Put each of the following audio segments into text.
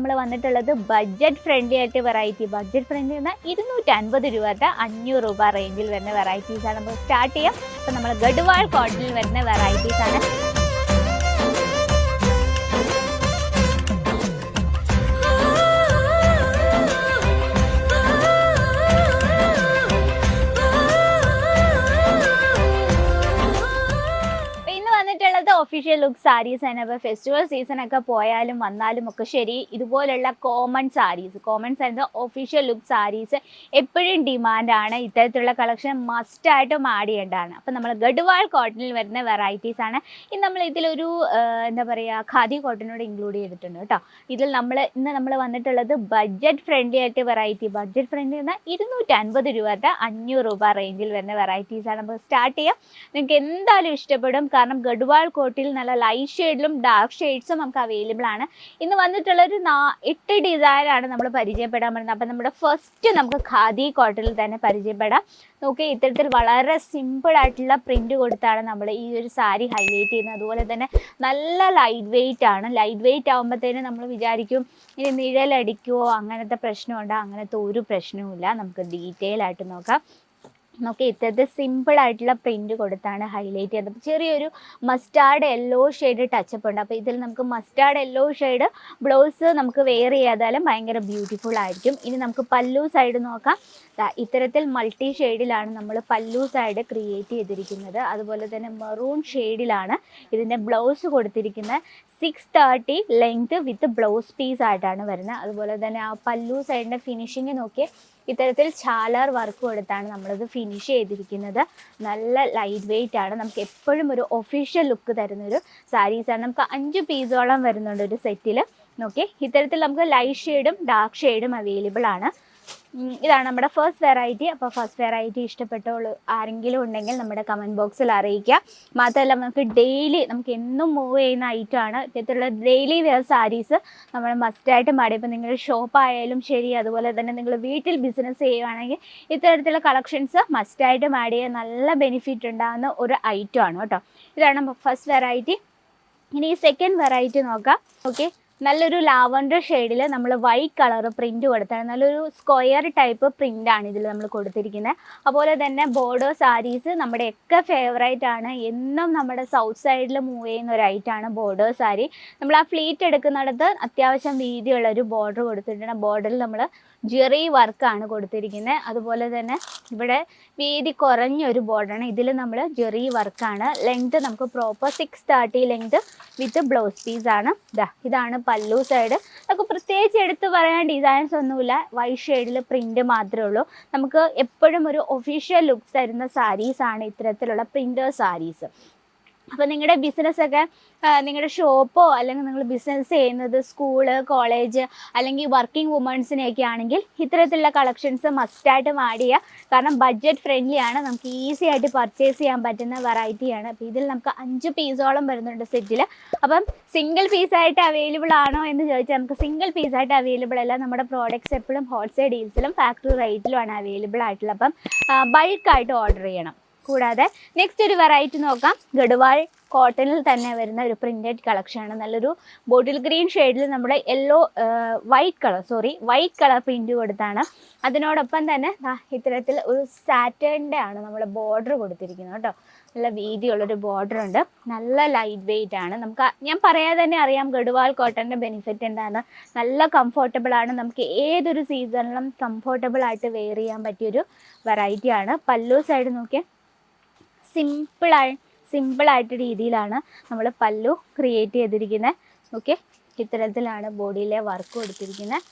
നമ്മൾ വന്നിട്ടുള്ളത് budget friendly ആയിട്ട് വെറൈറ്റി. ബഡ്ജറ്റ് ഫ്രണ്ട്ലി എന്നാൽ 250 രൂപ 500 രൂപ റേഞ്ചിൽ വരുന്ന വെറൈറ്റീസാണ് നമുക്ക് സ്റ്റാർട്ട് ചെയ്യാം. അപ്പം നമ്മൾ ഗഡ്വാൾ കോട്ടണിൽ വരുന്ന വെറൈറ്റീസാണ്. ഒഫീഷ്യൽ ലുക്ക് സാരീസ് തന്നെ. ഇപ്പോൾ ഫെസ്റ്റിവൽ സീസണൊക്കെ പോയാലും വന്നാലും ഒക്കെ ശരി, ഇതുപോലുള്ള common saris official look saris എപ്പോഴും ഡിമാൻഡാണ്. ഇത്തരത്തിലുള്ള കളക്ഷൻ മസ്റ്റായിട്ടും ആഡ് ചെയ്യേണ്ടതാണ്. അപ്പം നമ്മൾ ഗഡ്വാൾ കോട്ടണിൽ വരുന്ന വെറൈറ്റീസാണ്. ഇനി നമ്മൾ ഇതിലൊരു എന്താ പറയുക, ഖാദി കോട്ടനോട് ഇൻക്ലൂഡ് ചെയ്തിട്ടുണ്ട് കേട്ടോ. ഇന്ന് നമ്മൾ വന്നിട്ടുള്ളത് ബഡ്ജറ്റ് ഫ്രണ്ട്ലി ആയിട്ട് വെറൈറ്റി. ബഡ്ജറ്റ് ഫ്രണ്ട്ലി എന്നാൽ 250 രൂപ 500 രൂപ റേഞ്ചിൽ വരുന്ന വെറൈറ്റീസാണ് നമുക്ക് സ്റ്റാർട്ട് ചെയ്യാം. നിങ്ങൾക്ക് എന്തായാലും ഇഷ്ടപ്പെടും. കാരണം ഗഡ്വാൾ കോട്ടിൽ നല്ല ലൈറ്റ് ഷെയ്ഡിലും ഡാർക്ക് ഷെയ്ഡ്സും നമുക്ക് അവൈലബിൾ ആണ്. ഇന്ന് വന്നിട്ടുള്ള ഒരു 8 ഡിസൈനാണ് നമ്മൾ പരിചയപ്പെടാൻ പറ്റുന്നത്. അപ്പം നമ്മുടെ ഫസ്റ്റ് നമുക്ക് ഖാദി കോട്ടണിൽ തന്നെ പരിചയപ്പെടാം. നോക്കി, ഇത്തരത്തിൽ വളരെ സിമ്പിൾ ആയിട്ടുള്ള പ്രിന്റ് കൊടുത്താണ് നമ്മൾ ഈ ഒരു സാരി ഹൈലൈറ്റ് ചെയ്യുന്നത്. അതുപോലെ തന്നെ നല്ല ലൈറ്റ് വെയിറ്റ് ആണ്. ലൈറ്റ് വെയിറ്റ് ആകുമ്പോഴത്തേനും നമ്മൾ വിചാരിക്കും ഇനി നിഴലടിക്കുമോ, അങ്ങനത്തെ പ്രശ്നമുണ്ടോ? അങ്ങനത്തെ ഒരു പ്രശ്നവുമില്ല. നമുക്ക് ഡീറ്റെയിൽ ആയിട്ട് നോക്കാം. നമുക്ക് ഇത്തരത്തിൽ സിമ്പിൾ ആയിട്ടുള്ള പ്രിന്റ് കൊടുത്താണ് ഹൈലൈറ്റ് ചെയ്യുന്നത്. ചെറിയൊരു മസ്റ്റാർഡ് യെല്ലോ ഷെയ്ഡ് ടച്ചപ്പ് ഉണ്ട്. അപ്പോൾ ഇതിൽ നമുക്ക് മസ്റ്റാർഡ് യെല്ലോ ഷെയ്ഡ് ബ്ലൗസ് നമുക്ക് വെയർ ചെയ്താലും ഭയങ്കര ബ്യൂട്ടിഫുൾ ആയിരിക്കും. ഇനി നമുക്ക് പല്ലു സൈഡ് നോക്കാം. ഇത്തരത്തിൽ മൾട്ടി ഷെയ്ഡിലാണ് നമ്മൾ പല്ലു സൈഡ് ക്രിയേറ്റ് ചെയ്തിരിക്കുന്നത്. അതുപോലെ തന്നെ മെറൂൺ ഷെയ്ഡിലാണ് ഇതിൻ്റെ ബ്ലൗസ് കൊടുത്തിരിക്കുന്നത്. 630 ലെങ്ത് വിത്ത് ബ്ലൗസ് പീസ് ആയിട്ടാണ് വരുന്നത്. അതുപോലെ തന്നെ ആ പല്ലു സൈഡിൻ്റെ ഫിനിഷിങ് നോക്കി, ഇത്തരത്തിൽ ചാലർ വർക്ക് കൊടുത്താണ് നമ്മളിത് ഫിനിഷ് ചെയ്തിരിക്കുന്നത്. നല്ല ലൈറ്റ് വെയിറ്റ് ആണ്. നമുക്ക് എപ്പോഴും ഒരു ഒഫീഷ്യൽ ലുക്ക് തരുന്നൊരു സാരീസാണ്. നമുക്ക് 5 പീസോളം വരുന്നുണ്ട് ഒരു സെറ്റിൽ. നോക്കി, ഇത്തരത്തിൽ നമുക്ക് ലൈറ്റ് ഷെയ്ഡും ഡാർക്ക് ഷെയ്ഡും അവൈലബിൾ ആണ്. ഇതാണ് നമ്മുടെ ഫസ്റ്റ് വെറൈറ്റി. അപ്പോൾ ഫസ്റ്റ് വെറൈറ്റി ഇഷ്ടപ്പെട്ടോളൂ ആരെങ്കിലും ഉണ്ടെങ്കിൽ നമ്മുടെ കമൻറ്റ് ബോക്സിൽ അറിയിക്കുക. മാത്രമല്ല നമുക്ക് എന്നും മൂവ് ചെയ്യുന്ന ഐറ്റമാണ് ഇത്തരത്തിലുള്ള ഡെയിലി വെയർ സാരീസ്. നമ്മൾ മസ്റ്റായിട്ട് മാടി. ഇപ്പോൾ നിങ്ങളുടെ ഷോപ്പായാലും ശരി, അതുപോലെ തന്നെ നിങ്ങൾ വീട്ടിൽ ബിസിനസ് ചെയ്യുകയാണെങ്കിൽ ഇത്തരത്തിലുള്ള കളക്ഷൻസ് മസ്റ്റായിട്ട് മാടി ചെയ്യാൻ നല്ല ബെനിഫിറ്റ് ഉണ്ടാകുന്ന ഒരു ഐറ്റമാണ് കേട്ടോ. ഇതാണ് ഫസ്റ്റ് വെറൈറ്റി. ഇനി സെക്കൻഡ് വെറൈറ്റി നോക്കാം. ഓക്കെ, നല്ലൊരു ലാവൻഡർ ഷെയ്ഡിൽ നമ്മൾ വൈറ്റ് കളർ പ്രിൻറ്റ് കൊടുത്താണ്. നല്ലൊരു സ്ക്വയർ ടൈപ്പ് പ്രിൻ്റാണ് ഇതിൽ നമ്മൾ കൊടുത്തിരിക്കുന്നത്. അതുപോലെ തന്നെ ബോർഡർ സാരീസ് നമ്മുടെയൊക്കെ ഫേവറേറ്റ് ആണ്. എന്നും നമ്മുടെ സൗത്ത് സൈഡിൽ മൂവ് ചെയ്യുന്ന ഒരു ഐറ്റമാണ് ബോർഡർ സാരി. നമ്മൾ ആ ഫ്ലീറ്റ് എടുക്കുന്നിടത്ത് അത്യാവശ്യം വീതിയുള്ളൊരു ബോർഡർ കൊടുത്തിട്ടുണ്ട്. ബോർഡറിൽ നമ്മൾ ജെറി വർക്കാണ് കൊടുത്തിരിക്കുന്നത്. അതുപോലെ തന്നെ ഇവിടെ വീതി കുറഞ്ഞൊരു ബോർഡറാണ്. ഇതിൽ നമ്മൾ ജെറി വർക്കാണ്. ലെങ്ത് നമുക്ക് പ്രോപ്പർ 630 ലെങ്ത് വിത്ത് ബ്ലൗസ് പീസാണ്. ഇതാണ് പല്ലു സൈഡ്. നമുക്ക് പ്രത്യേകിച്ച് എടുത്ത് പറയാൻ ഡിസൈൻസ് ഒന്നുമില്ല. വൈറ്റ് ഷെയ്ഡിൽ പ്രിന്റ് മാത്രമേ ഉള്ളൂ. നമുക്ക് എപ്പോഴും ഒരു ഒഫീഷ്യൽ ലുക്ക് തരുന്ന സാരീസാണ് ഇത്തരത്തിലുള്ള പ്രിന്റർ സാരീസ്. അപ്പോൾ നിങ്ങളുടെ ബിസിനസ്സൊക്കെ, നിങ്ങളുടെ ഷോപ്പോ അല്ലെങ്കിൽ നിങ്ങൾ ബിസിനസ് ചെയ്യുന്നത് സ്കൂള്, കോളേജ് അല്ലെങ്കിൽ വർക്കിംഗ് വുമൺസിനെയൊക്കെ ആണെങ്കിൽ ഇത്തരത്തിലുള്ള കളക്ഷൻസ് മസ്റ്റായിട്ട് ആഡ് ചെയ്യുക. കാരണം ബഡ്ജറ്റ് ഫ്രണ്ട്ലി ആണ്. നമുക്ക് ഈസി ആയിട്ട് പർച്ചേസ് ചെയ്യാൻ പറ്റുന്ന വെറൈറ്റിയാണ്. അപ്പോൾ ഇതിൽ നമുക്ക് 5 പീസോളം വരുന്നുണ്ട് സെറ്റിൽ. അപ്പം സിംഗിൾ പീസായിട്ട് അവൈലബിൾ ആണോ എന്ന് ചോദിച്ചാൽ നമുക്ക് സിംഗിൾ പീസായിട്ട് അവൈലബിൾ അല്ല. നമ്മുടെ പ്രോഡക്റ്റ്സ് എപ്പോഴും ഹോൾസെയിൽ ഡീൽസിലും ഫാക്ടറി റേറ്റിലുമാണ് അവൈലബിൾ ആയിട്ടുള്ളത്. അപ്പം ബൾക്കായിട്ട് ഓർഡർ ചെയ്യണം. കൂടാതെ നെക്സ്റ്റ് ഒരു വെറൈറ്റി നോക്കാം. ഗഡ്വാൾ കോട്ടണിൽ തന്നെ വരുന്ന ഒരു പ്രിന്റഡ് കളക്ഷനാണ്. നല്ലൊരു ബോട്ടിൽ ഗ്രീൻ ഷെയ്ഡിൽ നമ്മുടെ വൈറ്റ് കളർ പ്രിന്റ് കൊടുത്താണ്. അതിനോടൊപ്പം തന്നെ ഇത്തരത്തിൽ ഒരു സാറ്റേണിൻ്റെ ആണ് നമ്മൾ ബോർഡർ കൊടുത്തിരിക്കുന്നത് കേട്ടോ. നല്ല വീതിയുള്ളൊരു ബോർഡർ ഉണ്ട്. നല്ല ലൈറ്റ് വെയിറ്റ് ആണ്. ഞാൻ പറയാതെ തന്നെ അറിയാം ഗഡ്വാൾ കോട്ടൻ്റെ ബെനിഫിറ്റ് എന്താണ്. നല്ല കംഫർട്ടബിൾ ആണ്. നമുക്ക് ഏതൊരു സീസണിലും കംഫർട്ടബിൾ ആയിട്ട് വെയർ ചെയ്യാൻ പറ്റിയൊരു വെറൈറ്റിയാണ്. പല്ലു സൈഡ് നോക്കിയാൽ സിമ്പിളായിട്ട് രീതിയിലാണ് നമ്മൾ പല്ലു ക്രിയേറ്റ് ചെയ്തിരിക്കുന്നത്. ഓക്കെ, ഇത്തരത്തിലാണ് ബോഡിയിലെ വർക്ക് കൊടുത്തിരിക്കുന്നത്.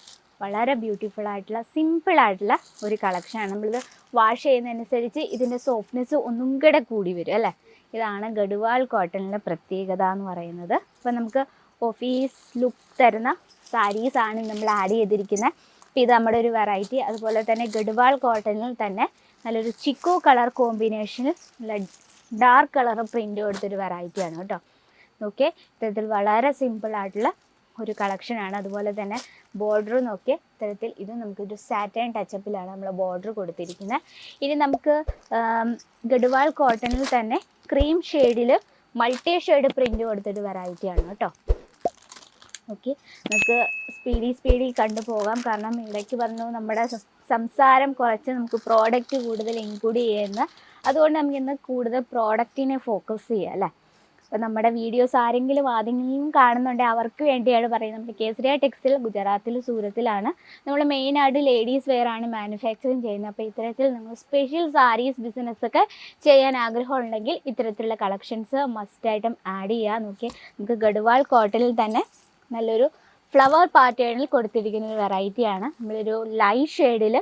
വളരെ ബ്യൂട്ടിഫുൾ ആയിട്ടുള്ള സിമ്പിളായിട്ടുള്ള ഒരു കളക്ഷനാണ്. നമ്മളിത് വാഷ് ചെയ്യുന്നതനുസരിച്ച് ഇതിൻ്റെ സോഫ്റ്റ്നെസ് ഒന്നും കൂടെ കൂടി വരും അല്ലേ. ഇതാണ് ഗഡ്വാൾ കോട്ടണിൻ്റെ പ്രത്യേകത എന്ന് പറയുന്നത്. അപ്പോൾ നമുക്ക് ഓഫീസ് ലുക്ക് തരുന്ന സാരീസാണ് നമ്മൾ ആഡ് ചെയ്തിരിക്കുന്നത്. അപ്പോൾ ഇത് നമ്മുടെ ഒരു വെറൈറ്റി. അതുപോലെ തന്നെ ഗഡ്വാൾ കോട്ടണിൽ തന്നെ നല്ലൊരു ചിക്കു കളർ കോമ്പിനേഷനിൽ നല്ല ഡാർക്ക് കളർ പ്രിൻ്റ് കൊടുത്തൊരു വെറൈറ്റിയാണ് കേട്ടോ. ഓക്കെ, ഇത്തരത്തിൽ വളരെ സിമ്പിളായിട്ടുള്ള ഒരു കളക്ഷനാണ്. അതുപോലെ തന്നെ ബോർഡർ നോക്കിയ ഇത്തരത്തിൽ ഇത് നമുക്കൊരു സാറ്റേൺ ടച്ചപ്പിലാണ് നമ്മൾ ബോർഡർ കൊടുത്തിരിക്കുന്നത്. ഇനി നമുക്ക് ഗഡ്വാൾ കോട്ടണിൽ തന്നെ ക്രീം ഷെയ്ഡിൽ മൾട്ടി ഷെയ്ഡ് പ്രിൻ്റ് കൊടുത്തൊരു വെറൈറ്റിയാണ് കേട്ടോ. ഓക്കെ, നമുക്ക് സ്പീഡി കണ്ടുപോകാം. കാരണം ഇടയ്ക്ക് പറഞ്ഞു നമ്മുടെ സംസാരം കുറച്ച് നമുക്ക് പ്രോഡക്റ്റ് കൂടുതൽ ഇൻക്ലൂഡ് ചെയ്യുന്ന, അതുകൊണ്ട് നമുക്ക് ഇന്ന് കൂടുതൽ പ്രോഡക്റ്റിനെ ഫോക്കസ് ചെയ്യാം അല്ലേ. അപ്പോൾ നമ്മുടെ വീഡിയോസ് ആരെങ്കിലും കാണുന്നുണ്ടെങ്കിൽ അവർക്ക് വേണ്ടിയാണ് പറയുന്നത്. നമ്മുടെ കേസരിയ ടെക്സ്റ്റൈൽ ഗുജറാത്തിൽ സൂറത്തിലാണ്. നമ്മൾ മെയിനായിട്ട് ലേഡീസ് വെയർ ആണ് മാനുഫാക്ചറിങ് ചെയ്യുന്നത്. അപ്പോൾ ഇത്തരത്തിൽ നിങ്ങൾ സ്പെഷ്യൽ സാരീസ് ബിസിനസ്സൊക്കെ ചെയ്യാൻ ആഗ്രഹമുണ്ടെങ്കിൽ ഇത്തരത്തിലുള്ള കളക്ഷൻസ് മസ്റ്റായിട്ടും ആഡ് ചെയ്യുക. നോക്കിയാൽ നമുക്ക് ഗഡ്വാൾ കോട്ടണിൽ തന്നെ നല്ലൊരു ഫ്ലവർ പാറ്റേണിൽ കൊടുത്തിരിക്കുന്ന ഒരു വെറൈറ്റിയാണ്. നമ്മളൊരു ലൈറ്റ് ഷെയ്ഡിൽ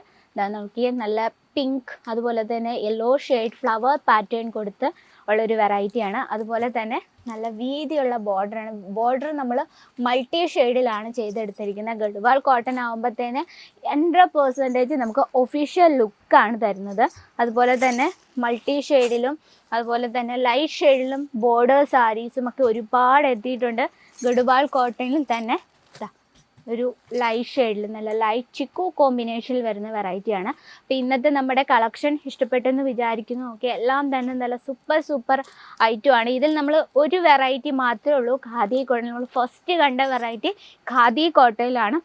നോക്കിയാൽ നല്ല പിങ്ക്, അതുപോലെ തന്നെ യെല്ലോ ഷെയ്ഡ് ഫ്ലവർ പാറ്റേൺ കൊടുത്ത് ഉള്ളൊരു വെറൈറ്റിയാണ്. അതുപോലെ തന്നെ നല്ല വീതിയുള്ള ബോർഡറാണ്. ബോർഡർ നമ്മൾ മൾട്ടി ഷെയ്ഡിലാണ് ചെയ്തെടുത്തിരിക്കുന്നത്. ഗഡ്വാൾ കോട്ടൺ ആകുമ്പോഴത്തേന് 100% നമുക്ക് ഒഫീഷ്യൽ ലുക്കാണ് തരുന്നത്. അതുപോലെ തന്നെ മൾട്ടി ഷെയ്ഡിലും അതുപോലെ തന്നെ ലൈറ്റ് ഷെയ്ഡിലും ബോർഡർ സാരീസും ഒക്കെ ഒരുപാട് എത്തിയിട്ടുണ്ട്. ഗഡ്വാൾ കോട്ടണിൽ തന്നെ ഒരു ലൈറ്റ് ഷെയ്ഡിൽ നല്ല ലൈറ്റ് ചിക്കു കോമ്പിനേഷനിൽ വരുന്ന വെറൈറ്റിയാണ്. അപ്പോൾ ഇന്നത്തെ നമ്മുടെ കളക്ഷൻ ഇഷ്ടപ്പെട്ടെന്ന് വിചാരിക്കുന്നു. ഓക്കെ, എല്ലാം തന്നെ നല്ല സൂപ്പർ ഐറ്റമാണ്. ഇതിൽ നമ്മൾ ഒരു വെറൈറ്റി മാത്രമേ ഉള്ളൂ ഖാദി കോട്ടൺ. നമ്മൾ ഫസ്റ്റ് കണ്ട വെറൈറ്റി ഖാദി കോട്ടണിലാണ്.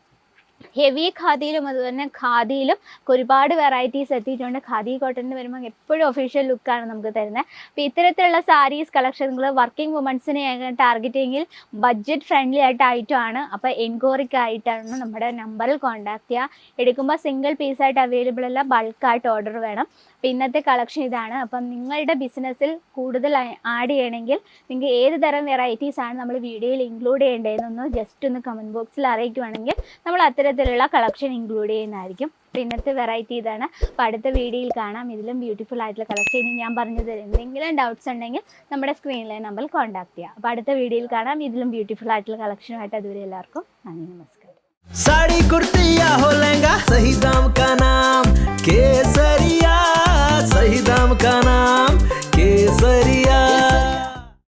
ഹെവി ഖാദിയിലും അതുപോലെ ഖാദിയിലും ഒരുപാട് വെറൈറ്റീസ് എത്തിയിട്ടുണ്ട്. ഖാദി കോട്ടണിന് വരുമ്പോൾ എപ്പോഴും ഒഫീഷ്യൽ ലുക്കാണ് നമുക്ക് തരുന്നത്. അപ്പോൾ ഇത്തരത്തിലുള്ള സാരീസ് കളക്ഷൻ നിങ്ങൾ വർക്കിംഗ് വുമൻസിനെ ടാർഗറ്റ് ചെയ്യെങ്കിൽ ബഡ്ജറ്റ് ഫ്രണ്ട്ലി ആയിട്ട് ഐറ്റമാണ്. അപ്പോൾ എൻക്വയറിക്കായിട്ടാണ് നമ്മുടെ നമ്പറിൽ കോൺടാക്ട് ചെയ്യുക. എടുക്കുമ്പോൾ സിംഗിൾ പീസായിട്ട് അവൈലബിൾ അല്ല, ബൾക്കായിട്ട് ഓർഡർ വേണം. അപ്പോൾ ഇന്നത്തെ കളക്ഷൻ ഇതാണ്. അപ്പം നിങ്ങളുടെ ബിസിനസ്സിൽ കൂടുതൽ ആഡ് ചെയ്യണമെങ്കിൽ നിങ്ങൾക്ക് ഏത് തരം വെറൈറ്റീസാണ് നമ്മൾ വീഡിയോയിൽ ഇൻക്ലൂഡ് ചെയ്യേണ്ടതെന്നൊന്ന് ജസ്റ്റ് ഒന്ന് കമൻറ്റ് ബോക്സിൽ അറിയിക്കുവാണെങ്കിൽ നമ്മൾ അത്തരത്തിലുള്ള കളക്ഷൻ ഇൻക്ലൂഡ് ചെയ്യുന്നതായിരിക്കും. അപ്പോൾ ഇന്നത്തെ വെറൈറ്റി ഇതാണ്. അപ്പോൾ അടുത്ത വീഡിയോയിൽ കാണാം ഇതിലും ബ്യൂട്ടിഫുൾ ആയിട്ടുള്ള കളക്ഷൻ. ഇനി ഞാൻ പറഞ്ഞത് എന്തെങ്കിലും ഡൗട്ട്സ് ഉണ്ടെങ്കിൽ നമ്മുടെ സ്ക്രീനിലെ നമ്പറിൽ കോൺടാക്ട് ചെയ്യാം. അപ്പോൾ അടുത്ത വീഡിയോയിൽ കാണാം ഇതിലും ബ്യൂട്ടിഫുൾ ആയിട്ടുള്ള കളക്ഷനുമായിട്ട്. അതുവരെ എല്ലാവർക്കും നന്ദി, നമസ്കാരം. साड़ी कुर्ती या हो लहंगा, सही दाम का